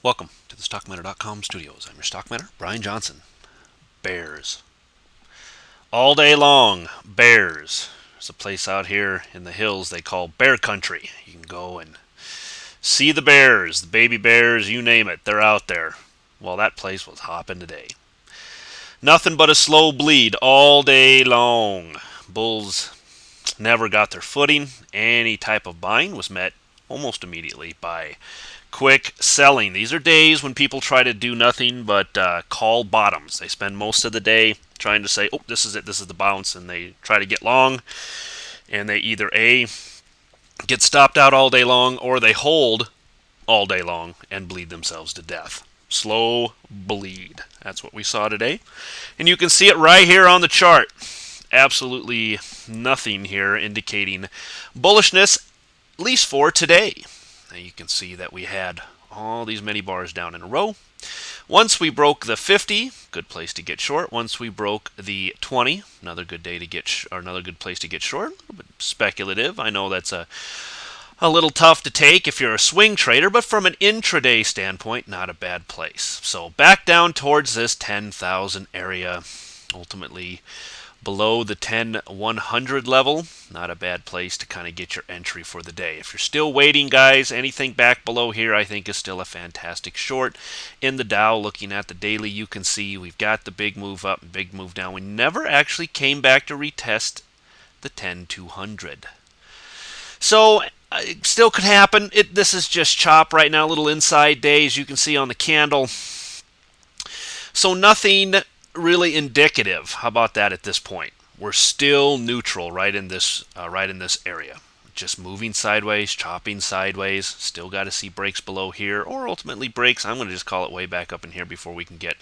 Welcome to the StockManor.com studios. I'm your stockmanor, Brian Johnson. Bears. All day long, bears. There's a place out here in the hills they call Bear Country. You can go and see the bears, the baby bears, you name it, they're out there. Well, that place was hopping today. Nothing but a slow bleed all day long. Bulls never got their footing. Any type of buying was met almost immediately by quick selling. These are days when people try to do nothing but call bottoms. They spend most of the day trying to say, oh, this is it, this is the bounce, and they try to get long, and they either A, get stopped out all day long, or they hold all day long and bleed themselves to death. Slow bleed. That's what we saw today. And you can see it right here on the chart. Absolutely nothing here indicating bullishness, at least for today. Now you can see that we had all these many bars down in a row. Once we broke the 50, good place to get short. Once we broke the 20, another good day to get, or another good place to get short. A little bit speculative. I know that's a little tough to take if you're a swing trader, but from an intraday standpoint, not a bad place. So back down towards this 10,000 area, ultimately below the 10,100 level, not a bad place to kind of get your entry for the day. If you're still waiting, guys, anything back below here I think is still a fantastic short. In the Dow, looking at the daily, you can see we've got the big move up and big move down. We never actually came back to retest the 10,200. So it still could happen. This is just chop right now, a little inside day, as you can see on the candle. So nothing really indicative. How about that at this point? We're still neutral right in this area. Just moving sideways, chopping sideways. Still got to see breaks below here, or ultimately breaks. I'm going to just call it way back up in here before we can get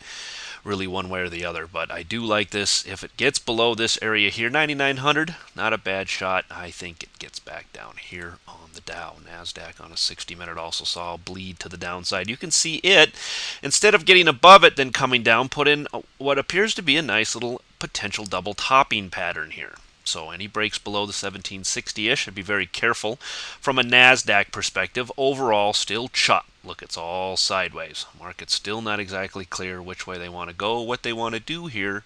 really one way or the other. But I do like this. If it gets below this area here, 9,900, not a bad shot. I think it gets back down here on the Dow. NASDAQ on a 60-minute also saw a bleed to the downside. You can see it, instead of getting above it then coming down, put in what appears to be a nice little potential double topping pattern here. So any breaks below the 1760-ish, I'd be very careful. From a NASDAQ perspective, overall still chop. Look, it's all sideways. Market's still not exactly clear which way they want to go, what they want to do here.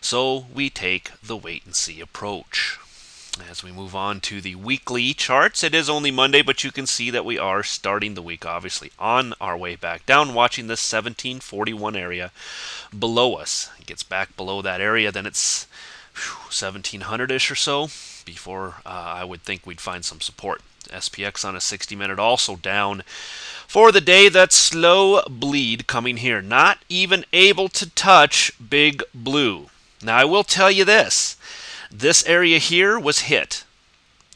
So we take the wait-and-see approach. As we move on to the weekly charts, it is only Monday, but you can see that we are starting the week, obviously, on our way back down, watching this 1741 area below us. It gets back below that area, then it's 1700-ish or so before I would think we'd find some support. SPX on a 60-minute also down for the day. That slow bleed coming here. Not even able to touch big blue. Now I will tell you this. This area here was hit.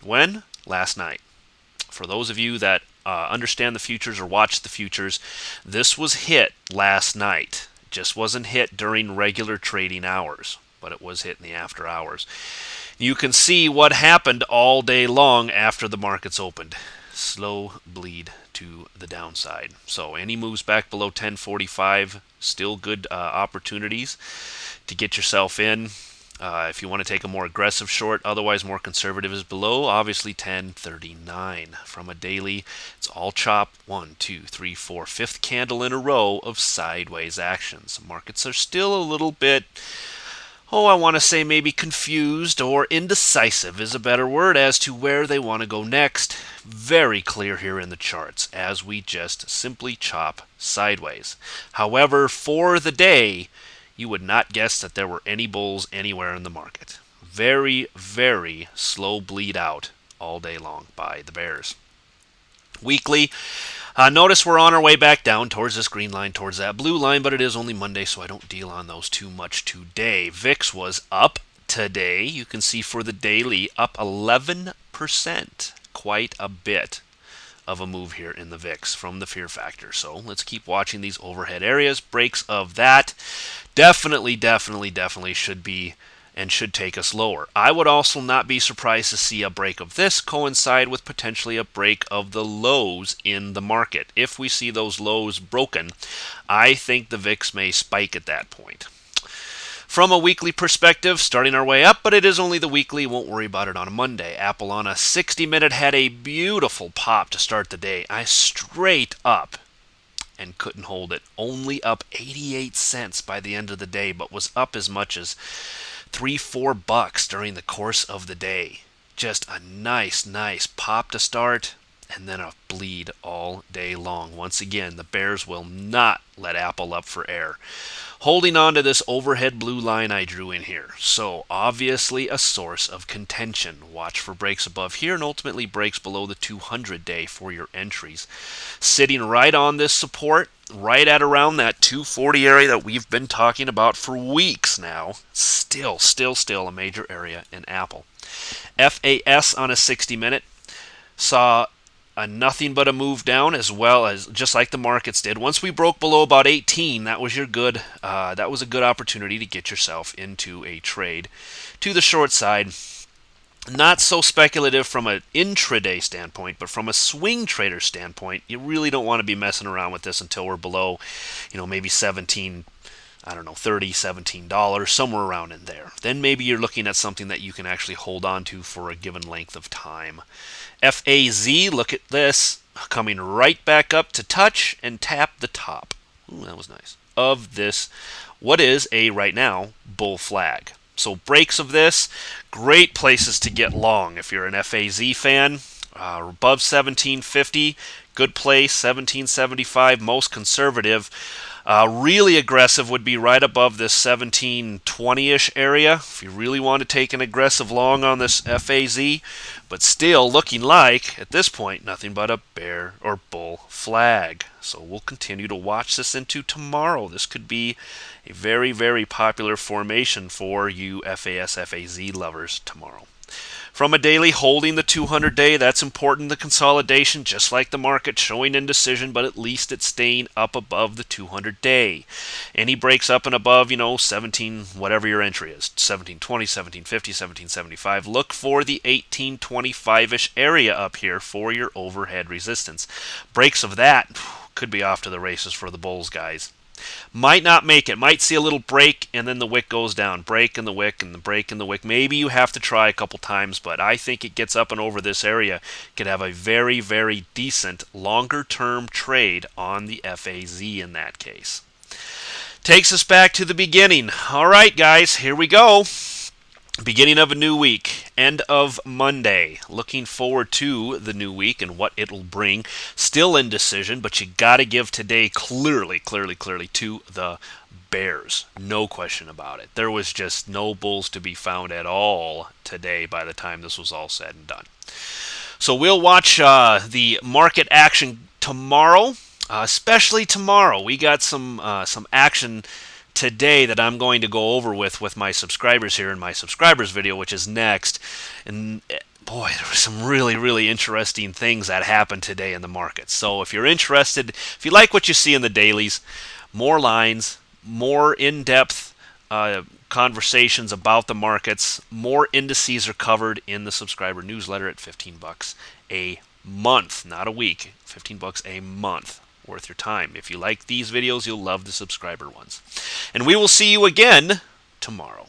When? Last night. For those of you that understand the futures or watch the futures, this was hit last night. It just wasn't hit during regular trading hours, but it was hit in the after hours. You can see what happened all day long after the markets opened. Slow bleed to the downside. So any moves back below 1045, still good opportunities to get yourself in. If you want to take a more aggressive short, otherwise more conservative is below, obviously 1039. From a daily, it's all chop. 1, 2, 3, 4, fifth candle in a row of sideways actions. Markets are still a little bit, I want to say maybe confused, or indecisive is a better word, as to where they want to go next. Very clear here in the charts, as we just simply chop sideways. However, for the day, you would not guess that there were any bulls anywhere in the market. Very, very slow bleed out all day long by the bears. Weekly, notice we're on our way back down towards this green line, towards that blue line, but it is only Monday, so I don't deal on those too much today. VIX was up today. You can see for the daily, up 11%. Quite a bit of a move here in the VIX from the fear factor. So let's keep watching these overhead areas. Breaks of that definitely should be and should take us lower. I would also not be surprised to see a break of this coincide with potentially a break of the lows in the market. If we see those lows broken, I think the VIX may spike at that point. From a weekly perspective, starting our way up, but it is only the weekly. Won't worry about it on a Monday. Apple on a 60-minute had a beautiful pop to start the day. Straight up. and couldn't hold it. Only up 88 cents by the end of the day, but was up as much as $3-4 during the course of the day. Just a nice pop to start, and then a bleed all day long. Once again, the bears will not let Apple up for air. Holding on to this overhead blue line I drew in here. So obviously a source of contention. Watch for breaks above here and ultimately breaks below the 200-day for your entries. Sitting right on this support, right at around that 240 area that we've been talking about for weeks now. Still a major area in Apple. FAS on a 60-minute saw nothing but a move down, as well as just like the markets did. Once we broke below about 18, that was a good opportunity to get yourself into a trade to the short side. Not so speculative from an intraday standpoint, but from a swing trader standpoint, you really don't want to be messing around with this until we're below, maybe 17. I don't know, $30, $17, somewhere around in there. Then maybe you're looking at something that you can actually hold on to for a given length of time. FAZ, look at this, coming right back up to touch and tap the top. Ooh, that was nice. Of this, what is right now, bull flag. So breaks of this, great places to get long if you're an FAZ fan. Above 1750, good place, 1775, most conservative. Really aggressive would be right above this 1720-ish area if you really want to take an aggressive long on this FAZ, but still looking like, at this point, nothing but a bear or bull flag. So we'll continue to watch this into tomorrow. This could be a very popular formation for you FAS/FAZ lovers tomorrow. From a daily, holding the 200-day, that's important, the consolidation, just like the market, showing indecision, but at least it's staying up above the 200-day. Any breaks up and above, 17, whatever your entry is, 1720, 1750, 1775, look for the 1825-ish area up here for your overhead resistance. Breaks of that could be off to the races for the bulls, guys. Might not make it. Might see a little break and then the wick goes down. Break in the wick and the break in the wick. Maybe you have to try a couple times, but I think it gets up and over this area. Could have a very decent longer term trade on the FAZ in that case. Takes us back to the beginning. All right, guys, here we go. Beginning of a new week, end of Monday. Looking forward to the new week and what it'll bring. Still indecision, but you got to give today clearly to the bears. No question about it. There was just no bulls to be found at all today by the time this was all said and done. So we'll watch the market action tomorrow, especially tomorrow. We got some action today that I'm going to go over with my subscribers here in my subscribers video, which is next. And boy, there were some really interesting things that happened today in the market. So if you're interested, if you like what you see in the dailies, more lines, more in-depth conversations about the markets, more indices are covered in the subscriber newsletter at $15 a month, not a week, $15 a month. Worth your time. If you like these videos, you'll love the subscriber ones. And we will see you again tomorrow.